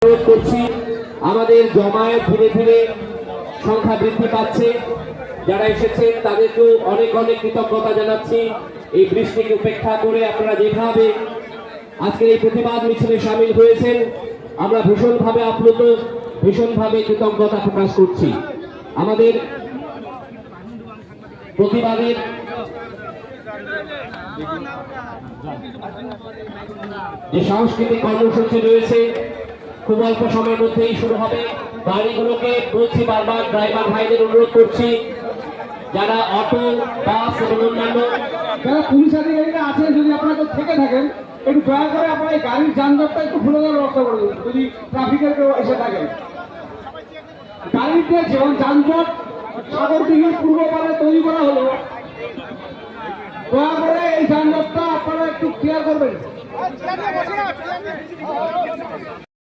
অনুরোধ করছি, আমাদের জমায়েত ধীরে ধীরে সংখ্যা বৃদ্ধি পাচ্ছে। যারা এসেছেন তাদেরকেও অনেক অনেক কৃতজ্ঞতা জানাচ্ছি। এই বৃষ্টিকে উপেক্ষা করে আপনারা যেভাবে আজকের এই প্রতিবাদ মিছিলে সামিল হয়েছেন, আমরা ভীষণভাবে আপ্লুত, ভীষণভাবে কৃতজ্ঞতা প্রকাশ করছি। আমাদের প্রতিবাদের যে সাংস্কৃতিক কর্মসূচি রয়েছে খুব অল্প সময়ের মধ্যেই শুরু হবে। গাড়িগুলোকে বলছি বারবার, ড্রাইভার ভাইদের অনুরোধ করছি, যারা অটো, বাস এবং অন্যান্য যারা পুলিশ আধিকারিকরা আছেন, যদি আপনারা থেকে থাকেন একটু দয়া করে আপনারা এই গাড়ির যানজটটা একটু খুলে দেওয়ার ব্যবস্থা করে দিন। যদি ট্রাফিকের কেউ এসে থাকেন, গাড়িতে যেমন যানজট সাগরদিঘির পূর্ব পারে তৈরি করা হলো, দয়া করে এই যানজটটা আপনারা একটু ক্লিয়ার করবেন।